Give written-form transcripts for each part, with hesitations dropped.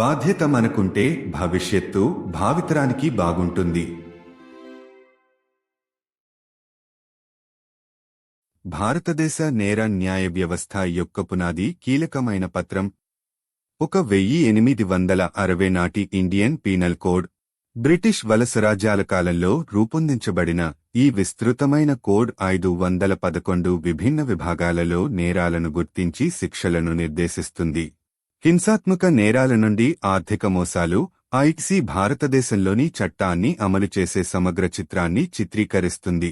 బాధ్యత మనకుంటే భవిష్యత్తు భావితరానికి బాగుంటుంది. భారతదేశ నేర న్యాయ వ్యవస్థ యొక్క పునాది కీలకమైన పత్రం 1860 నాటి ఇండియన్ పీనల్ కోడ్. బ్రిటిష్ వలసరాజ్యాల కాలంలో రూపొందించబడిన ఈ విస్తృతమైన కోడ్ 511 విభిన్న విభాగాలలో నేరాలను గుర్తించి శిక్షలను నిర్దేశిస్తుంది. హింసాత్మక నేరాల నుండి ఆర్థిక మోసాలు ఐక్సీ భారతదేశంలోని చట్టాన్ని అమలు చేసే సమగ్ర చిత్రాన్ని చిత్రీకరిస్తుంది.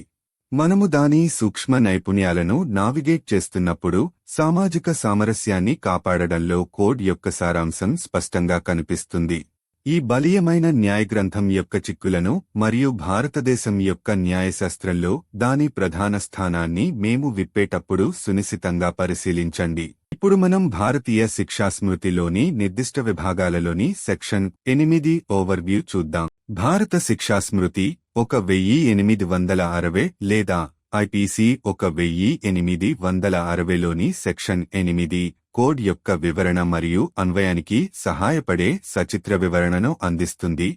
మనము దాని సూక్ష్మ నైపుణ్యాలను నావిగేట్ చేస్తున్నప్పుడు సామాజిక సామరస్యాన్ని కాపాడడంలో కోడ్ యొక్క సారాంశం స్పష్టంగా కనిపిస్తుంది. ఈ బలీయమైన న్యాయగ్రంథం యొక్క చిక్కులను మరియు భారతదేశం యొక్క న్యాయశాస్త్రంలో దాని ప్రధాన స్థానాన్ని మేము విప్పేటప్పుడు సునిశితంగా పరిశీలించండి. ఇప్పుడు మనం భారతీయ శిక్షాస్మృతిలోని నిర్దిష్ట విభాగాలలోని సెక్షన్ 8 ఓవర్వ్యూ చూద్దాం. భారత శిక్షాస్మృతి 1860 లేదా ఐపీసీ 1860లోని సెక్షన్ 8 కోడ్ యొక్క వివరణ మరియు అన్వయానికి సహాయపడే సచిత్ర వివరణను అందిస్తుంది.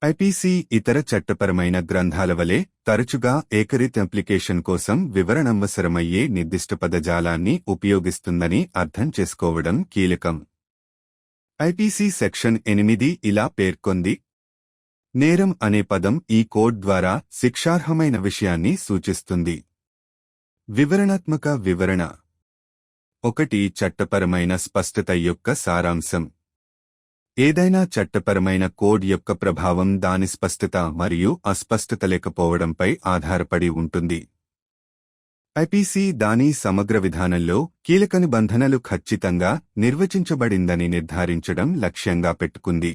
ఐపీసీ ఇతర చట్టపరమైన గ్రంథాల వలె తరచుగా ఏకరీతి అప్లికేషన్ కోసం వివరణావసరమయ్యే నిర్దిష్ట పదజాలాన్ని ఉపయోగిస్తుందని అర్థం చేసుకోవడం కీలకం. ఐపీసీ సెక్షన్ 8 ఇలా పేర్కొంది: నేరం అనే పదం ఈ కోడ్ ద్వారా శిక్షార్హమైన విషయాన్ని సూచిస్తుంది. వివరణాత్మక వివరణ 1. చట్టపరమైన స్పష్టత యొక్క సారాంశం. ఏదైనా చట్టపరమైన కోడ్ యొక్క ప్రభావం దాని స్పష్టత మరియు అస్పష్టత లేకపోవడంపై ఆధారపడి ఉంటుంది. ఐపీసీ దాని సమగ్ర విధానంలో కీలక నిబంధనలు ఖచ్చితంగా నిర్వచించబడిందని నిర్ధారించడం లక్ష్యంగా పెట్టుకుంది.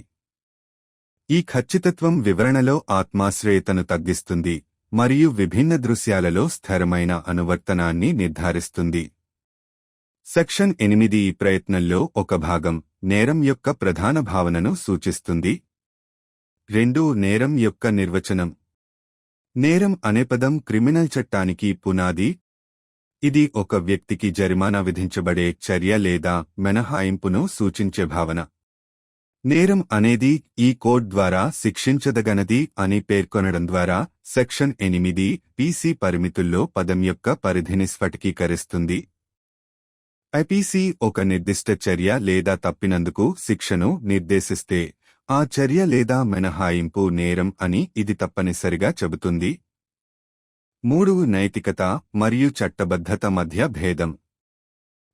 ఈ ఖచ్చితత్వం వివరణలో ఆత్మాశ్రయతను తగ్గిస్తుంది మరియు విభిన్న దృశ్యాలలో స్థిరమైన అనువర్తనాన్ని నిర్ధారిస్తుంది. సెక్షన్ 8 ఈ ప్రయత్నంలో ఒక భాగం నేరం యొక్క ప్రధాన భావనను సూచిస్తుంది. 2. నేరం యొక్క నిర్వచనం. నేరం అనే పదం క్రిమినల్ చట్టానికి పునాది. ఇది ఒక వ్యక్తికి జరిమానా విధించబడే చర్య లేదా మినహాయింపును సూచించే భావన. నేరం అనేది ఈ కోడ్ ద్వారా శిక్షించదగనది అని పేర్కొనడం ద్వారా సెక్షన్ 8 పీసీ పరిమితుల్లో పదం యొక్క పరిధిని స్ఫటికీకరిస్తుంది. ఐపీసీ ఒక నిర్దిష్ట చర్య లేదా తప్పినందుకు శిక్షను నిర్దేశిస్తే ఆ చర్య లేదా మినహాయింపు నేరం అని ఇది తప్పనిసరిగా చెబుతుంది. 3. నైతికత మరియు చట్టబద్ధత మధ్య భేదం.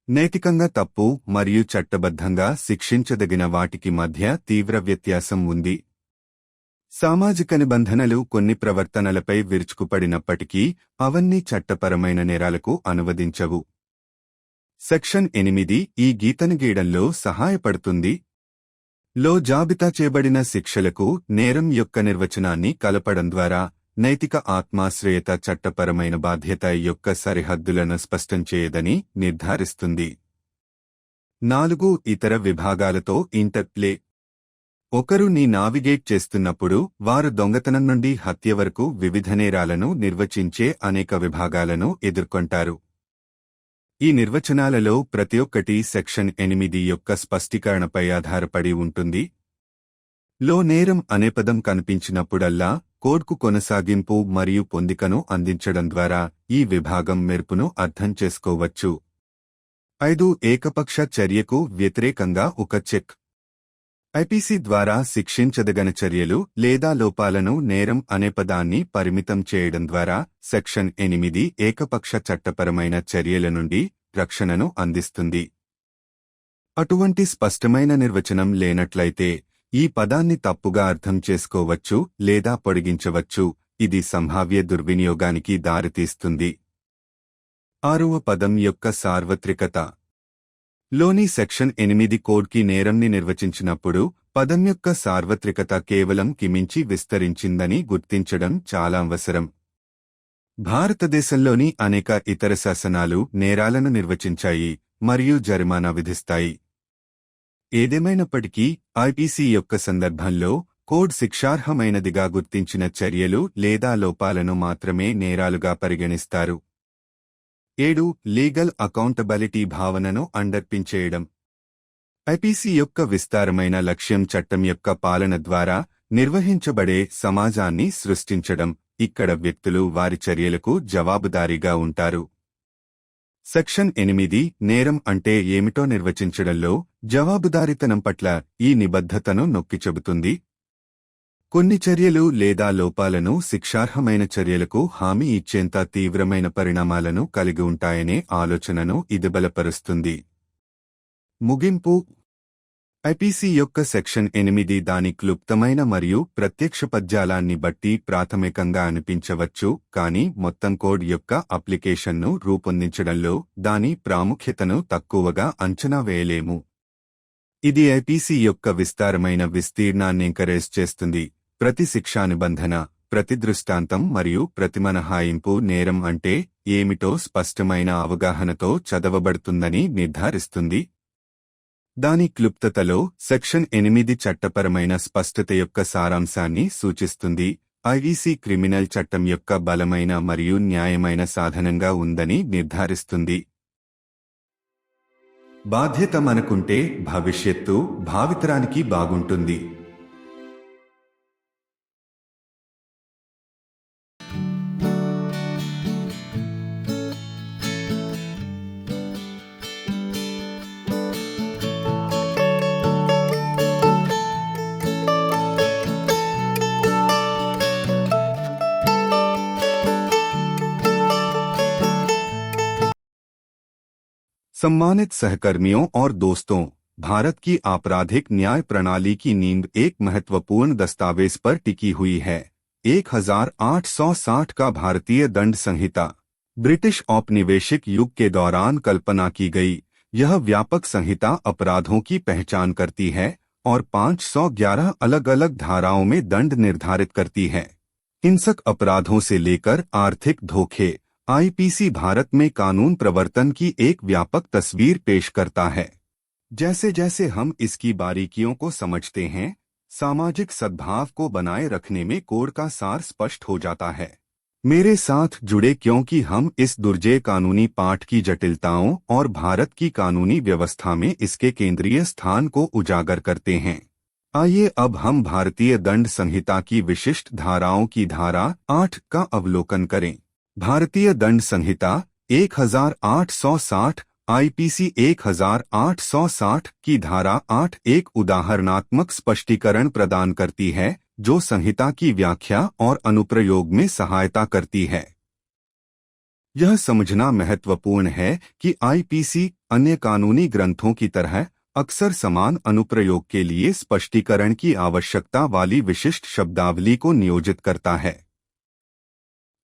నైతికంగా తప్పు మరియు చట్టబద్ధంగా శిక్షించదగిన వాటికి మధ్య తీవ్ర వ్యత్యాసం ఉంది. సామాజిక నిబంధనలు కొన్ని ప్రవర్తనలపై విరుచుకుపడినప్పటికీ అవన్నీ చట్టపరమైన నేరాలకు అనువదించవు. సెక్షన్ 8 ఈ గీతను గీయడంలో సహాయపడుతుంది. లో జాబితా చేయబడిన శిక్షలకు నేరం యొక్క నిర్వచనాన్ని కలపడం ద్వారా నైతిక ఆత్మాశ్రయత చట్టపరమైన బాధ్యత యొక్క సరిహద్దులను స్పష్టం చేయదని నిర్ధారిస్తుంది. 4. ఇతర విభాగాలతో ఇంటర్ప్లే. ఒకరు నావిగేట్ చేస్తున్నప్పుడు వారు దొంగతనం నుండి హత్య వరకు వివిధ నేరాలను నిర్వచించే అనేక విభాగాలను ఎదుర్కొంటారు. ఈ నిర్వచనాలలో ప్రతి ఒక్కటి సెక్షన్ 8 యొక్క స్పష్టీకరణపై ఆధారపడి ఉంటుంది. లో నేరం అనే పదం కనిపించినప్పుడల్లా కోడ్కు కొనసాగింపు మరియు పొందికను అందించడం ద్వారా ఈ విభాగం మెరుపును అర్థం చేసుకోవచ్చు. 5. ఏకపక్ష చర్యకు వ్యతిరేకంగా ఒక చెక్. ఐపీసీ ద్వారా శిక్షించదగన చర్యలు లేదా లోపాలను నేరం అనే పదాన్ని పరిమితం చేయడం ద్వారా సెక్షన్ 8 ఏకపక్ష చట్టపరమైన చర్యల నుండి రక్షణను అందిస్తుంది. అటువంటి స్పష్టమైన నిర్వచనం లేనట్లయితే ఈ పదాన్ని తప్పుగా అర్థం చేసుకోవచ్చు లేదా పొడిగించవచ్చు. ఇది సంభావ్య దుర్వినియోగానికి దారితీస్తుంది. 6. పదం యొక్క సార్వత్రికత. లోని సెక్షన్ 8 కోడ్కి నేరంని నిర్వచించినప్పుడు పదం యొక్క సార్వత్రికత కేవలం కిమించి విస్తరించిందని గుర్తించడం చాలా అవసరం. భారతదేశంలోని అనేక ఇతర శాసనాలు నేరాలను నిర్వచించాయి మరియు జరిమానా విధిస్తాయి. ఏదేమైనప్పటికీ ఐపీసీ యొక్క సందర్భంలో కోడ్ శిక్షార్హమైనదిగా గుర్తించిన చర్యలు లేదా లోపాలను మాత్రమే నేరాలుగా పరిగణిస్తారు. 7. లీగల్ అకౌంటబిలిటీ భావనను అండర్పిన్ చేయడం. ఐపీసీ యొక్క విస్తారమైన లక్ష్యం చట్టం యొక్క పాలన ద్వారా నిర్వహించబడే సమాజాన్ని సృష్టించడం. ఇక్కడ వ్యక్తులు వారి చర్యలకు జవాబుదారీగా ఉంటారు. సెక్షన్ 8 నేరం అంటే ఏమిటో నిర్వచించడంలో జవాబుదారీతనం పట్ల ఈ నిబద్ధతను నొక్కి చెబుతుంది. కొన్ని చర్యలు లేదా లోపాలను శిక్షార్హమైన చర్యలకు హామీ ఇచ్చేంత తీవ్రమైన పరిణామాలను కలిగి ఉంటాయనే ఆలోచనను ఇది బలపరుస్తుంది. ముగింపు. ఐపీసీ యొక్క సెక్షన్ 8 దాని క్లుప్తమైన మరియు ప్రత్యక్ష పద్యాలాన్ని బట్టి ప్రాథమికంగా అనిపించవచ్చు, కానీ మొత్తం కోడ్ యొక్క అప్లికేషన్ను రూపొందించడంలో దాని ప్రాముఖ్యతను తక్కువగా అంచనా వేయలేము. ఇది ఐపీసీ యొక్క విస్తారమైన విస్తీర్ణాన్ని ఎంకరేజ్ చేస్తుంది. ప్రతి శిక్షా నిబంధన, ప్రతి దృష్టాంతం మరియు ప్రతి మినహాయింపు నేరం అంటే ఏమిటో స్పష్టమైన అవగాహనతో చదవబడుతుందని నిర్ధారిస్తుంది. దాని క్లుప్తతలో సెక్షన్ 8 చట్టపరమైన స్పష్టత యొక్క సారాంశాన్ని సూచిస్తుంది. ఐపీసీ క్రిమినల్ చట్టం యొక్క బలమైన మరియు న్యాయమైన సాధనంగా ఉందని నిర్ధారిస్తుంది. బాధ్యత మనకుంటే భవిష్యత్తు భావితరానికి బాగుంటుంది. सम्मानित सहकर्मियों और दोस्तों, भारत की आपराधिक न्याय प्रणाली की नींव एक महत्वपूर्ण दस्तावेज पर टिकी हुई है। 1860 का भारतीय दंड संहिता ब्रिटिश औपनिवेशिक युग के दौरान कल्पना की गई। यह व्यापक संहिता अपराधों की पहचान करती है और 511 अलग अलग धाराओं में दंड निर्धारित करती है। हिंसक अपराधों से लेकर आर्थिक धोखे, आईपीसी भारत में कानून प्रवर्तन की एक व्यापक तस्वीर पेश करता है। जैसे जैसे हम इसकी बारीकियों को समझते हैं, सामाजिक सद्भाव को बनाए रखने में कोड का सार स्पष्ट हो जाता है। मेरे साथ जुड़े क्योंकि हम इस दुर्जेय कानूनी पाठ की जटिलताओं और भारत की कानूनी व्यवस्था में इसके केंद्रीय स्थान को उजागर करते हैं। आइए अब हम भारतीय दंड संहिता की विशिष्ट धाराओं की धारा 8 का अवलोकन करें। भारतीय दंड संहिता 1860 आईपीसी 1860 की धारा 8 एक उदाहरणात्मक स्पष्टीकरण प्रदान करती है जो संहिता की व्याख्या और अनुप्रयोग में सहायता करती है। यह समझना महत्वपूर्ण है कि आईपीसी अन्य कानूनी ग्रंथों की तरह अक्सर समान अनुप्रयोग के लिए स्पष्टीकरण की आवश्यकता वाली विशिष्ट शब्दावली को नियोजित करता है।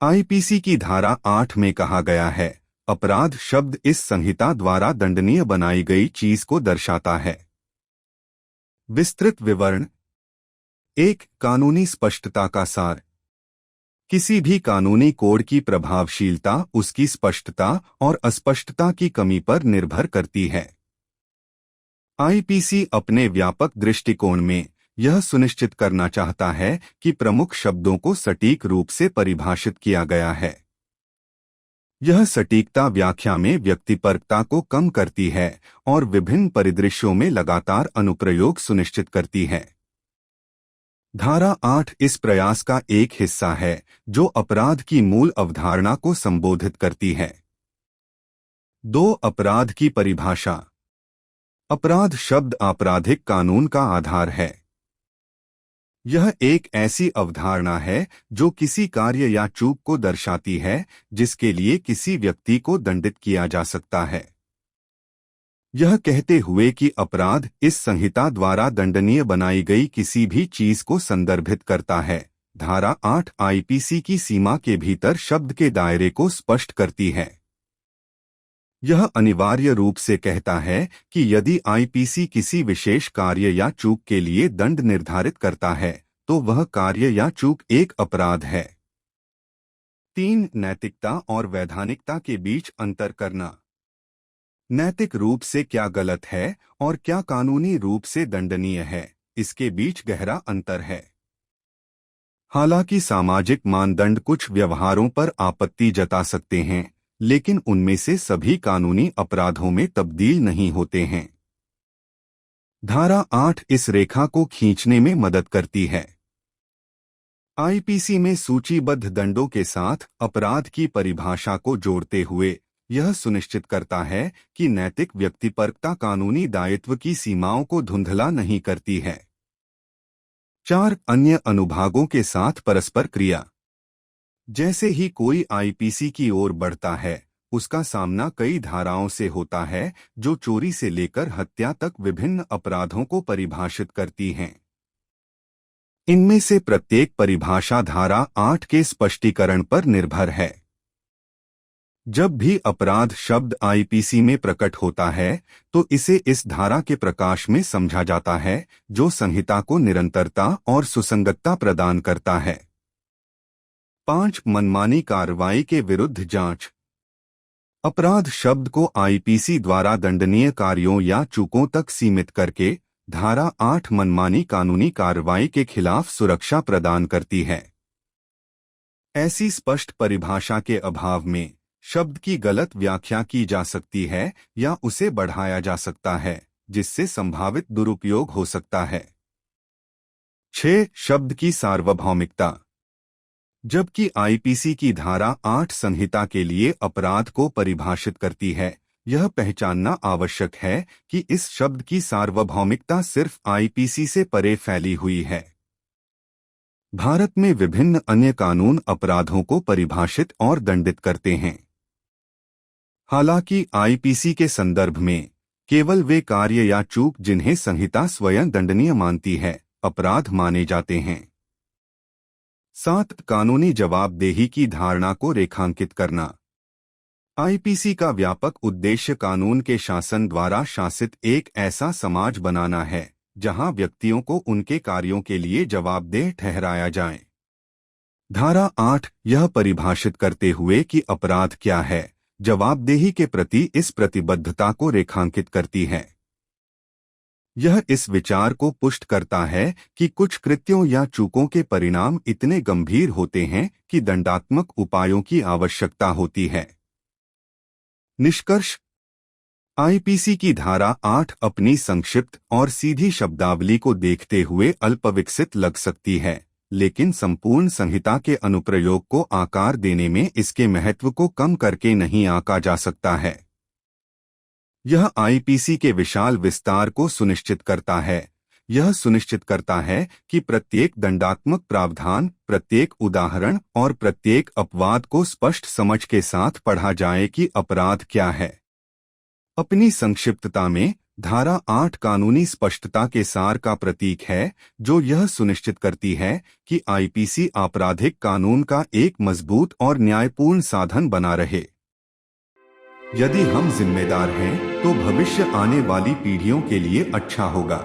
आईपीसी की धारा 8 में कहा गया है, अपराध शब्द इस संहिता द्वारा दंडनीय बनाई गई चीज को दर्शाता है। विस्तृत विवरण। 1. कानूनी स्पष्टता का सार। किसी भी कानूनी कोड की प्रभावशीलता उसकी स्पष्टता और अस्पष्टता की कमी पर निर्भर करती है। आईपीसी अपने व्यापक दृष्टिकोण में यह सुनिश्चित करना चाहता है कि प्रमुख शब्दों को सटीक रूप से परिभाषित किया गया है। यह सटीकता व्याख्या में व्यक्तिपरकता को कम करती है और विभिन्न परिदृश्यों में लगातार अनुप्रयोग सुनिश्चित करती है। धारा 8 इस प्रयास का एक हिस्सा है जो अपराध की मूल अवधारणा को संबोधित करती है। 2. अपराध की परिभाषा। अपराध शब्द आपराधिक कानून का आधार है। यह एक ऐसी अवधारणा है जो किसी कार्य या चूक को दर्शाती है जिसके लिए किसी व्यक्ति को दंडित किया जा सकता है। यह कहते हुए कि अपराध इस संहिता द्वारा दंडनीय बनाई गई किसी भी चीज को संदर्भित करता है। धारा 8 आईपीसी की सीमा के भीतर शब्द के दायरे को स्पष्ट करती है। यह अनिवार्य रूप से कहता है कि यदि आईपीसी किसी विशेष कार्य या चूक के लिए दंड निर्धारित करता है तो वह कार्य या चूक एक अपराध है। 3. नैतिकता और वैधानिकता के बीच अंतर करना। नैतिक रूप से क्या गलत है और क्या कानूनी रूप से दंडनीय है, इसके बीच गहरा अंतर है। हालांकि सामाजिक मानदंड कुछ व्यवहारों पर आपत्ति जता सकते हैं, लेकिन उनमें से सभी कानूनी अपराधों में तब्दील नहीं होते हैं। धारा 8 इस रेखा को खींचने में मदद करती है। आईपीसी में सूचीबद्ध दंडों के साथ अपराध की परिभाषा को जोड़ते हुए यह सुनिश्चित करता है कि नैतिक व्यक्तिपरकता कानूनी दायित्व की सीमाओं को धुंधला नहीं करती है। 4 अन्य अनुभागों के साथ परस्पर क्रिया। जैसे ही कोई आईपीसी की ओर बढ़ता है, उसका सामना कई धाराओं से होता है जो चोरी से लेकर हत्या तक विभिन्न अपराधों को परिभाषित करती हैं। इनमें से प्रत्येक परिभाषा धारा 8 के स्पष्टीकरण पर निर्भर है। जब भी अपराध शब्द आईपीसी में प्रकट होता है तो इसे इस धारा के प्रकाश में समझा जाता है, जो संहिता को निरंतरता और सुसंगतता प्रदान करता है। 5 मनमानी कार्रवाई के विरुद्ध जांच। अपराध शब्द को आईपीसी द्वारा दंडनीय कार्यों या चूकों तक सीमित करके धारा 8 मनमानी कानूनी कार्रवाई के खिलाफ सुरक्षा प्रदान करती है। ऐसी स्पष्ट परिभाषा के अभाव में शब्द की गलत व्याख्या की जा सकती है या उसे बढ़ाया जा सकता है, जिससे संभावित दुरुपयोग हो सकता है। 6 शब्द की सार्वभौमिकता। जबकि आईपीसी की धारा 8 संहिता के लिए अपराध को परिभाषित करती है, यह पहचानना आवश्यक है कि इस शब्द की सार्वभौमिकता सिर्फ आईपीसी से परे फैली हुई है। भारत में विभिन्न अन्य कानून अपराधों को परिभाषित और दंडित करते हैं। हालांकि आईपीसी के संदर्भ में केवल वे कार्य या चूक जिन्हें संहिता स्वयं दंडनीय मानती है, अपराध माने जाते हैं। 7 कानूनी जवाबदेही की धारणा को रेखांकित करना। आईपीसी का व्यापक उद्देश्य कानून के शासन द्वारा शासित एक ऐसा समाज बनाना है जहां व्यक्तियों को उनके कार्यों के लिए जवाबदेह ठहराया जाए। धारा 8 यह परिभाषित करते हुए कि अपराध क्या है, जवाबदेही के प्रति इस प्रतिबद्धता को रेखांकित करती है। यह इस विचार को पुष्ट करता है कि कुछ कृत्यों या चूकों के परिणाम इतने गंभीर होते हैं कि दंडात्मक उपायों की आवश्यकता होती है। निष्कर्ष। आईपीसी की धारा 8 अपनी संक्षिप्त और सीधी शब्दावली को देखते हुए अल्पविकसित लग सकती है, लेकिन संपूर्ण संहिता के अनुप्रयोग को आकार देने में इसके महत्व को कम करके नहीं आंका जा सकता है। यह आईपीसी के विशाल विस्तार को सुनिश्चित करता है। यह सुनिश्चित करता है कि प्रत्येक दंडात्मक प्रावधान, प्रत्येक उदाहरण और प्रत्येक अपवाद को स्पष्ट समझ के साथ पढ़ा जाए कि अपराध क्या है। अपनी संक्षिप्तता में धारा 8 कानूनी स्पष्टता के सार का प्रतीक है, जो यह सुनिश्चित करती है कि आईपीसी आपराधिक कानून का एक मजबूत और न्यायपूर्ण साधन बना रहे। यदि हम जिम्मेदार हैं, तो भविष्य आने वाली पीढ़ियों के लिए अच्छा होगा।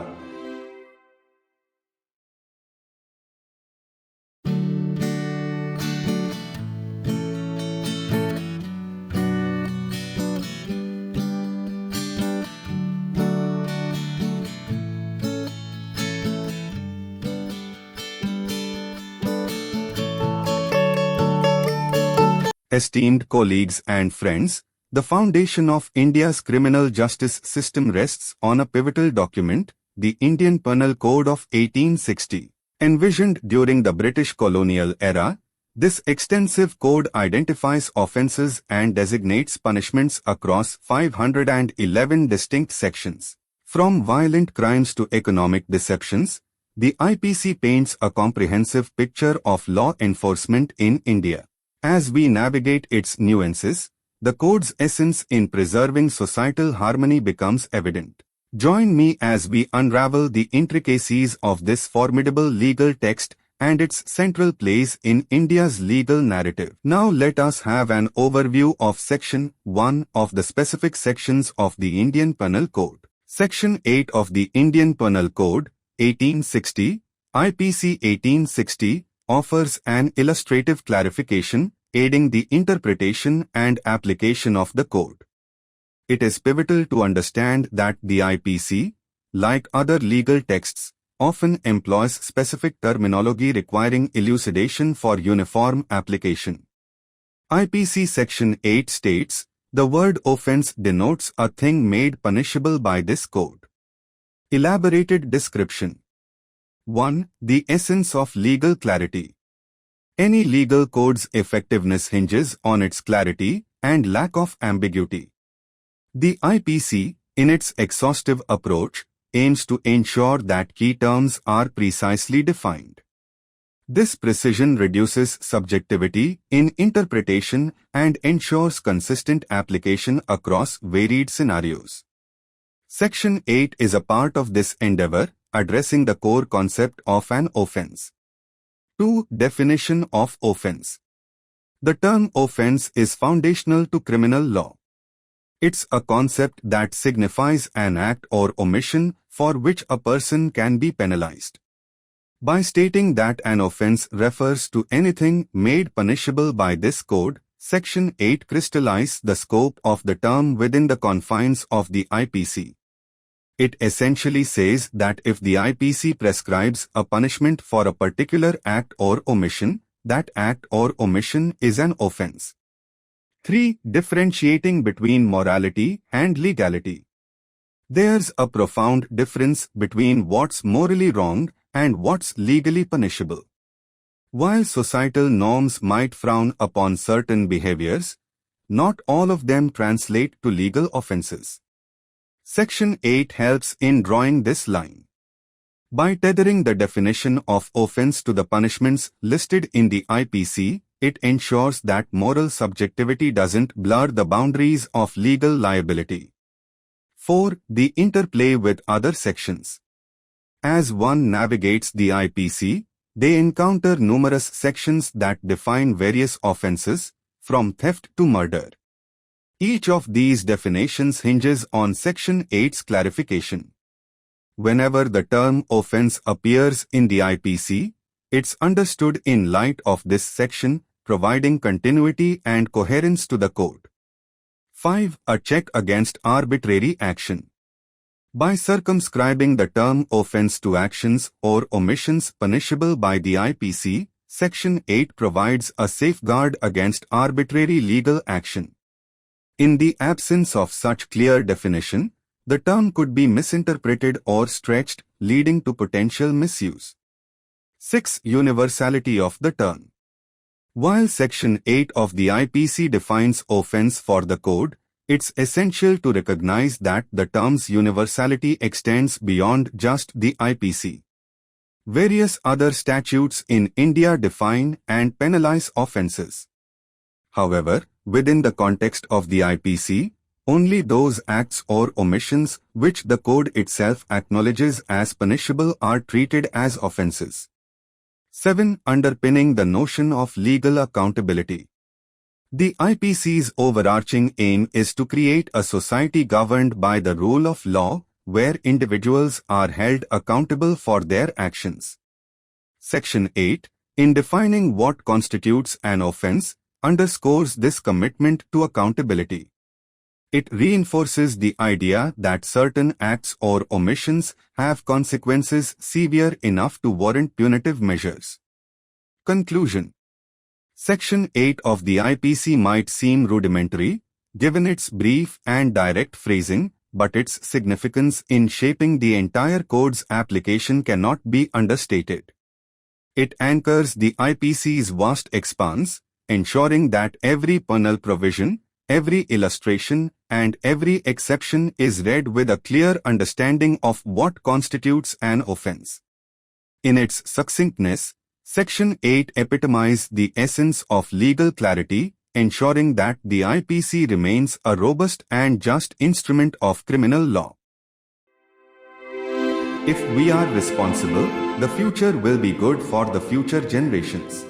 Esteemed colleagues and friends, the foundation of India's criminal justice system rests on a pivotal document, the Indian Penal Code of 1860. Envisioned during the British colonial era, this extensive code identifies offences and designates punishments across 511 distinct sections. From violent crimes to economic deceptions, the IPC paints a comprehensive picture of law enforcement in India. As we navigate its nuances, the code's essence in preserving societal harmony becomes evident. Join me as we unravel the intricacies of this formidable legal text and its central place in India's legal narrative. Now let us have an overview of Section 1 of the specific sections of the Indian Penal Code. Section 8 of the Indian Penal Code, 1860, IPC 1860, offers an illustrative clarification, aiding the interpretation and application of the code. It is pivotal to understand that the IPC, like other legal texts, often employs specific terminology requiring elucidation for uniform application. IPC Section 8 states, the word offense denotes a thing made punishable by this code. Elaborated description. 1. The essence of legal clarity. Any legal code's effectiveness hinges on its clarity and lack of ambiguity. The IPC, in its exhaustive approach, aims to ensure that key terms are precisely defined. This precision reduces subjectivity in interpretation and ensures consistent application across varied scenarios. Section 8 is a part of this endeavor, addressing the core concept of an offense. 2. Definition of offense. The term offense is foundational to criminal law. It's a concept that signifies an act or omission for which a person can be penalized. By stating that an offense refers to anything made punishable by this code, Section 8 crystallizes the scope of the term within the confines of the IPC. It essentially says that if the IPC prescribes a punishment for a particular act or omission, that act or omission is an offense. 3. Differentiating between morality and legality. There's a profound difference between what's morally wrong and what's legally punishable. While societal norms might frown upon certain behaviors, not all of them translate to legal offenses. Section 8 helps in drawing this line. By tethering the definition of offense to the punishments listed in the IPC, it ensures that moral subjectivity doesn't blur the boundaries of legal liability. 4. The interplay with other sections. As one navigates the IPC, they encounter numerous sections that define various offenses, from theft to murder. Each of these definitions hinges on Section 8's clarification. Whenever the term offense appears in the IPC, it's understood in light of this section, providing continuity and coherence to the code. 5. A check against arbitrary action. By circumscribing the term offense to actions or omissions punishable by the IPC, Section 8 provides a safeguard against arbitrary legal action. In the absence of such clear definition, the term could be misinterpreted or stretched, leading to potential misuse. 6. Universality of the term. While Section 8 of the IPC defines offense for the code, it's essential to recognize that the term's universality extends beyond just the IPC. Various other statutes in India define and penalize offenses. However, within the context of the IPC, only those acts or omissions which the code itself acknowledges as punishable are treated as offenses. 7. Underpinning the notion of legal accountability. The IPC's overarching aim is to create a society governed by the rule of law, where individuals are held accountable for their actions. Section 8, in defining what constitutes an offense, underscores this commitment to accountability. It reinforces the idea that certain acts or omissions have consequences severe enough to warrant punitive measures. Conclusion. Section 8 of the IPC might seem rudimentary, given its brief and direct phrasing, but its significance in shaping the entire code's application cannot be understated. It anchors the IPC's vast expanse, ensuring that every penal provision, every illustration, and every exception is read with a clear understanding of what constitutes an offense. In its succinctness, Section 8 epitomizes the essence of legal clarity, ensuring that the IPC remains a robust and just instrument of criminal law. If we are responsible, the future will be good for the future generations.